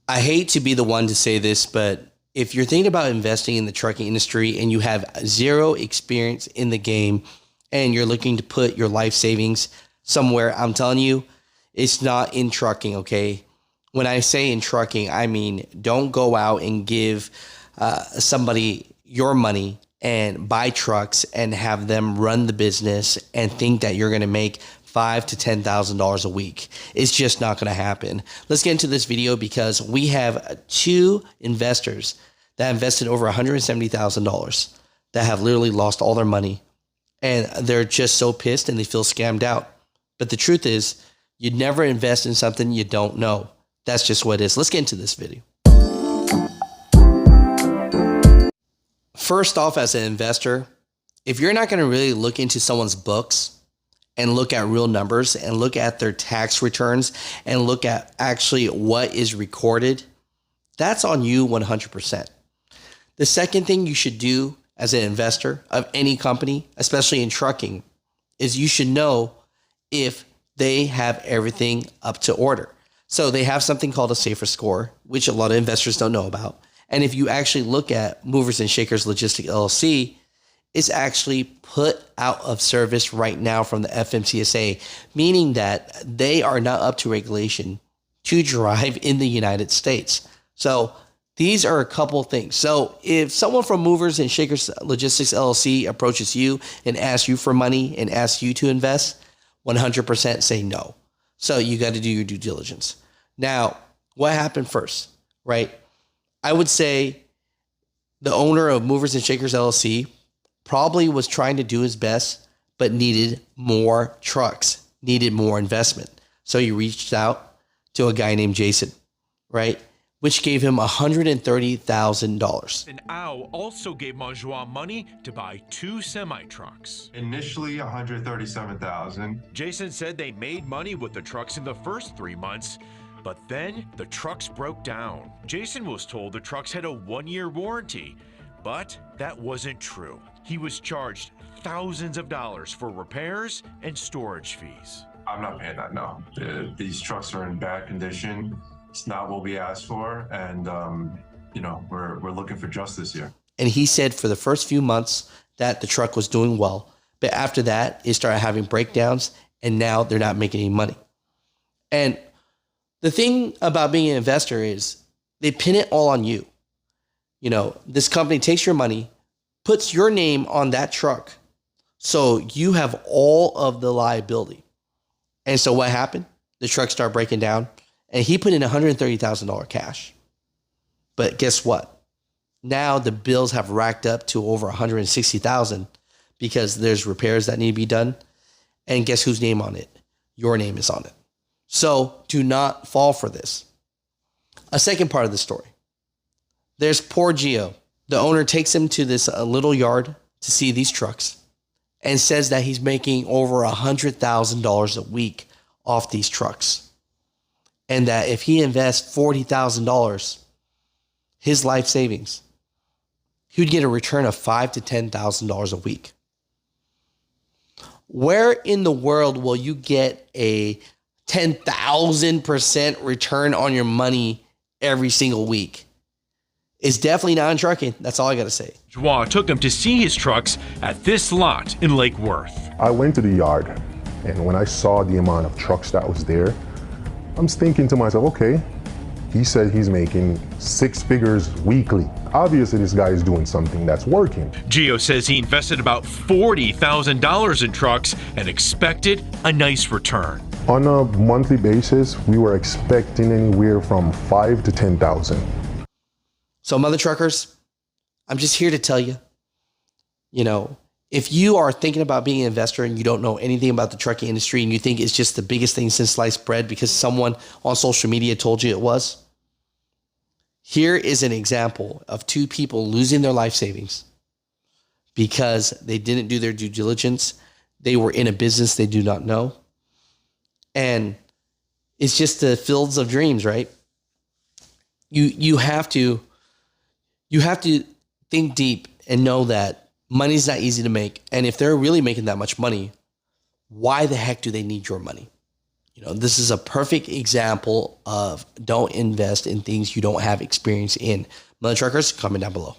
I hate to be the one to say this, but if you're thinking about investing in the trucking industry and you have zero experience in the game and you're looking to put your life savings somewhere, I'm telling you, it's not in trucking, okay? When I say in trucking, I mean, don't go out and give somebody your money and buy trucks and have them run the business and think that you're going to make $5,000 to $10,000 a week. It's just not going to happen. Let's get into this video because we have two investors that invested over $170,000 that have literally lost all their money, and they're just so pissed and they feel scammed out. But the truth is, you'd never invest in something you don't know. That's just what it is. Let's get into this video. First off, as an investor, if you're not going to really look into someone's books and look at real numbers and look at their tax returns and look at actually what is recorded, that's on you 100%. The second thing you should do as an investor of any company, especially in trucking, is you should know if they have everything up to order. So they have something called a safer score, which a lot of investors don't know about. And if you actually look at Movers and Shakers Logistics LLC, it's actually put out of service right now from the FMCSA, meaning that they are not up to regulation to drive in the United States. So these are a couple things. So if someone from Movers and Shakers Logistics LLC approaches you and asks you for money and asks you to invest, 100% say no. So you got to do your due diligence. Now, what happened first, right? I would say the owner of Movers and Shakers LLC probably was trying to do his best, but needed more trucks, needed more investment. So he reached out to a guy named Jason, right? Which gave him $130,000. And Au also gave Manjoa money to buy 2 semi-trucks. Initially, $137,000. Jason said they made money with the trucks in the first 3 months, but then the trucks broke down. Jason was told the trucks had a 1-year warranty, but that wasn't true. He was charged thousands of dollars for repairs and storage fees. I'm not paying that, no. These trucks are in bad condition. It's not what we asked for, and we're looking for justice here. And he said for the first few months that the truck was doing well, but after that, it started having breakdowns, and now they're not making any money. And the thing about being an investor is they pin it all on you. You know, this company takes your money, puts your name on that truck, so you have all of the liability. And so what happened? The trucks start breaking down, and he put in $130,000 cash. But guess what? Now the bills have racked up to over $160,000 because there's repairs that need to be done. And guess whose name on it? Your name is on it. So do not fall for this. A second part of the story. There's poor Gio. The owner takes him to this little yard to see these trucks and says that he's making over $100,000 a week off these trucks. And that if he invests $40,000, his life savings, he would get a return of $5,000 to $10,000 a week. Where in the world will you get a 10,000% return on your money every single week? It's definitely not in trucking. That's all I got to say. Joa took him to see his trucks at this lot in Lake Worth. I went to the yard, and when I saw the amount of trucks that was there, I'm thinking to myself, okay, he said he's making 6 figures weekly. Obviously, this guy is doing something that's working. Gio says he invested about $40,000 in trucks and expected a nice return. On a monthly basis, we were expecting anywhere from $5,000 to $10,000. So mother truckers, I'm just here to tell you, if you are thinking about being an investor and you don't know anything about the trucking industry and you think it's just the biggest thing since sliced bread because someone on social media told you it was, here is an example of 2 people losing their life savings because they didn't do their due diligence. They were in a business they do not know. And it's just the fields of dreams, right? You have to think deep and know that money's not easy to make. And if they're really making that much money, why the heck do they need your money? This is a perfect example of don't invest in things you don't have experience in. Mutha Truckers, comment down below.